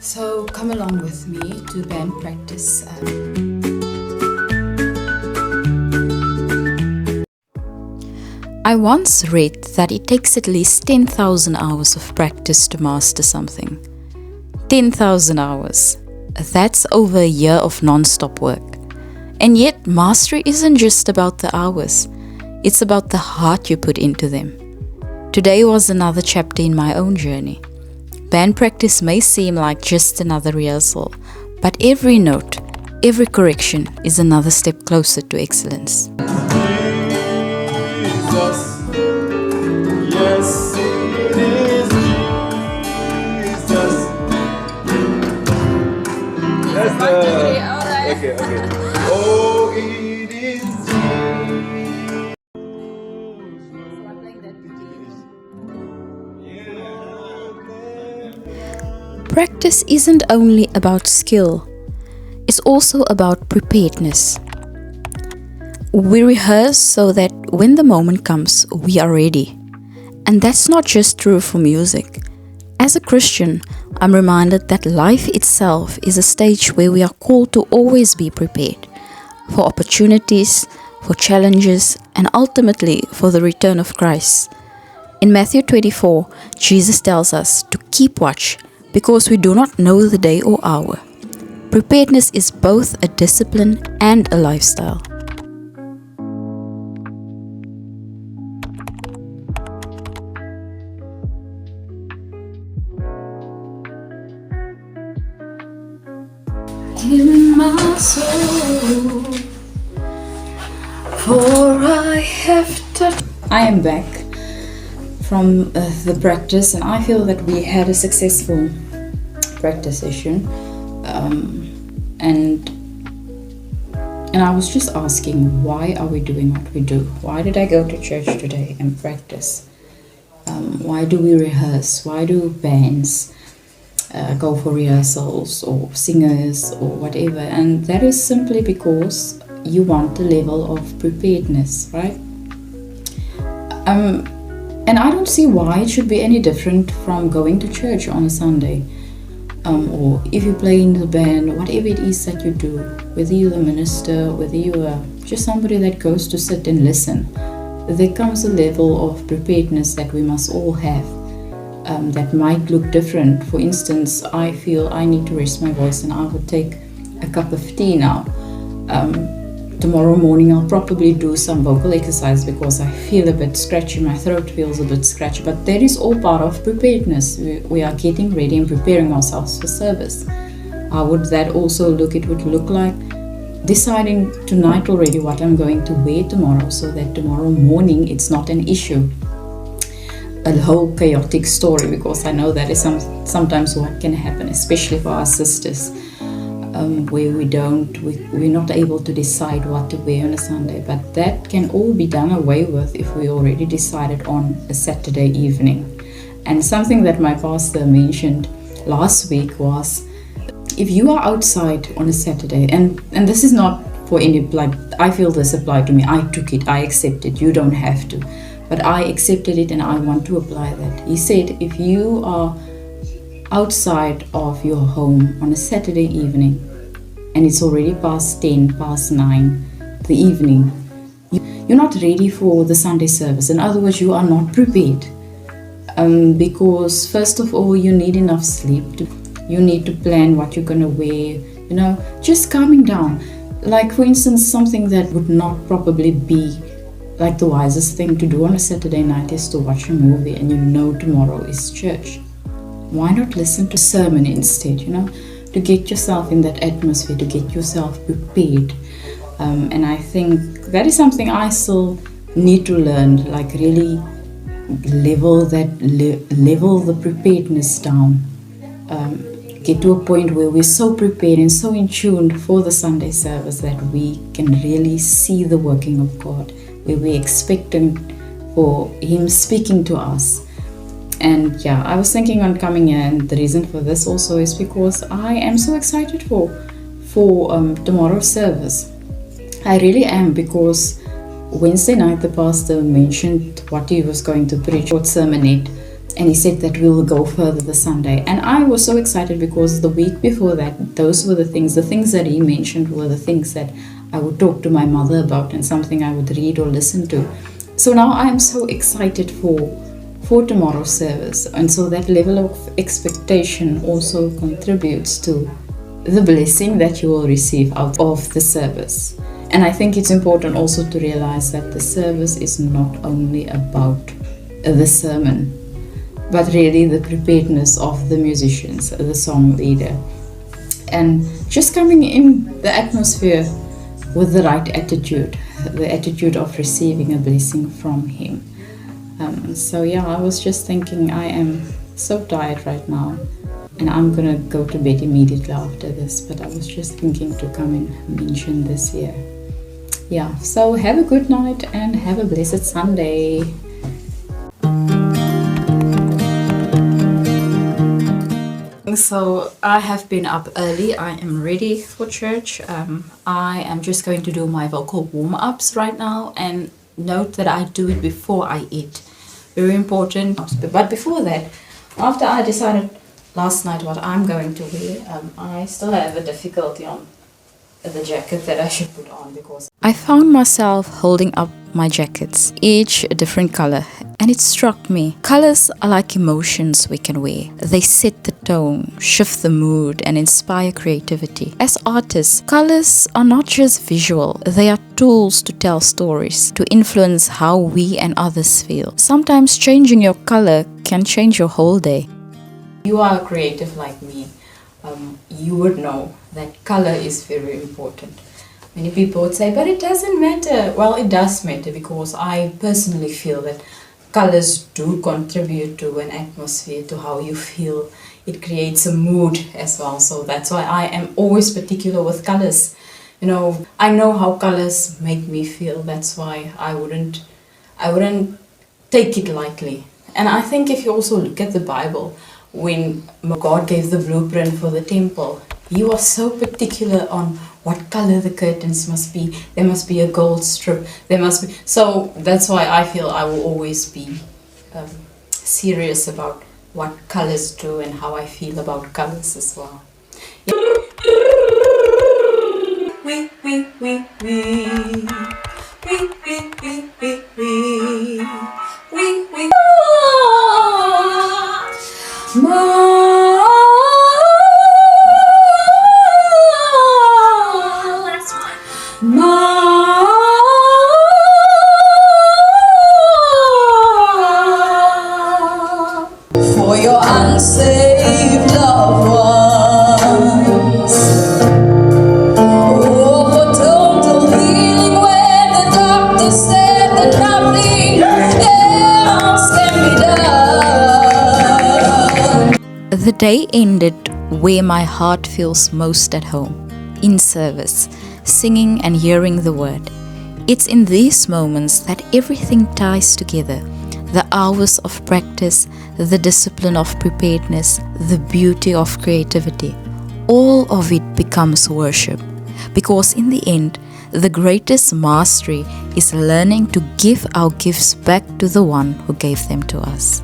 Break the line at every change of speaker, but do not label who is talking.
So come along with me to band practice. I once read that it takes at least 10,000 hours of practice to master something. 10,000 hours. That's over a year of non-stop work. And yet, mastery isn't just about the hours. It's about the heart you put into them. Today was another chapter in my own journey. Band practice may seem like just another rehearsal, but every note, every correction is another step closer to excellence.
Jesus, yes, it is Jesus. That's the okay. Oh, it is Jesus.
Practice isn't only about skill, it's also about preparedness. We rehearse so that when the moment comes, we are ready. And that's not just true for music. As a Christian, I'm reminded that life itself is a stage where we are called to always be prepared for opportunities, for challenges, and ultimately for the return of Christ. In Matthew 24, Jesus tells us to keep watch because we do not know the day or hour. Preparedness is both a discipline and a lifestyle. In my soul, for I have touched. I am back from the practice, and I feel that we had a successful practice session. And I was just asking, why are we doing what we do? Why did I go to church today and practice? Why do we rehearse? Why do bands go for rehearsals or singers or whatever? And that is simply because you want a level of preparedness, right? And I don't see why it should be any different from going to church on a Sunday. Or if you play in the band, whatever it is that you do, whether you're a minister, whether you are just somebody that goes to sit and listen, there comes a level of preparedness that we must all have. That might look different. For instance, I feel I need to rest my voice and I would take a cup of tea now. Tomorrow morning I'll probably do some vocal exercise because I feel a bit scratchy, my throat feels a bit scratchy, but that is all part of preparedness. We are getting ready and preparing ourselves for service. How would that also look? It would look like deciding tonight already what I'm going to wear tomorrow so that tomorrow morning it's not an issue. A whole chaotic story, because I know that is sometimes what can happen, especially for our sisters. Where we're not able to decide what to wear on a Sunday, but that can all be done away with if we already decided on a Saturday evening. And something that my pastor mentioned last week was, if you are outside on a Saturday, and this is not for any, like, I feel this applied to me, I took it, I accepted, you don't have to, but I accepted it and I want to apply that. He said, if you are outside of your home on a Saturday evening and it's already past 10, past 9 the evening, you're not ready for the Sunday service. In other words, you are not prepared, because first of all you need enough sleep. You need to plan what you're going to wear, just calming down. Like, for instance, something that would not probably be like the wisest thing to do on a Saturday night is to watch a movie and tomorrow is church. Why not listen to a sermon instead, to get yourself in that atmosphere, to get yourself prepared. And I think that is something I still need to learn, like really level the preparedness down. Get to a point where we're so prepared and so in tune for the Sunday service that we can really see the working of God, where we're expecting for Him speaking to us. And yeah, I was thinking on coming here, and the reason for this also is because I am so excited for tomorrow's service. I really am, because Wednesday night the pastor mentioned what he was going to preach, what sermonette, And he said that we will go further this Sunday. And I was so excited because the week before that, those were the things that he mentioned were the things that I would talk to my mother about and something I would read or listen to. So now I am so excited for tomorrow's service. And so that level of expectation also contributes to the blessing that you will receive out of the service. And I think it's important also to realize that the service is not only about the sermon, but really the preparedness of the musicians, the song leader, and just coming in the atmosphere with the right attitude, the attitude of receiving a blessing from him. So yeah, I was just thinking, I am so tired right now and I'm gonna go to bed immediately after this, but I was just thinking to come and mention this here. Yeah, so have a good night and have a blessed Sunday. So I have been up early. I am ready for church. I am just going to do my vocal warm-ups right now, and note that I do it before I eat. Very important. But before that, after I decided last night what I'm going to wear, I still have a difficulty on the jacket that I should put on, because I found myself holding up my jackets, each a different color, and it struck me. Colors are like emotions we can wear. They set the tone, shift the mood, and inspire creativity. As artists, colors are not just visual, they are tools to tell stories, to influence how we and others feel. Sometimes changing your color can change your whole day. You are a creative like me. You would know that color is very important. Many people would say, but it doesn't matter. Well, it does matter, because I personally feel that colors do contribute to an atmosphere, to how you feel. It creates a mood as well. So that's why I am always particular with colors. You know, I know how colors make me feel. That's why I wouldn't take it lightly. And I think if you also look at the Bible, when God gave the blueprint for the temple, he was so particular on what color the curtains must be. There must be a gold strip. There must be. So that's why I feel I will always be serious about what colors do and how I feel about colors as well.
For your unsaved loved ones, oh, for total healing when the doctor said that nothing else can be done.
The day ended where my heart feels most at home, in service, singing and hearing the word. It's in these moments that everything ties together. The hours of practice, the discipline of preparedness, the beauty of creativity. All of it becomes worship. Because in the end, the greatest mastery is learning to give our gifts back to the one who gave them to us.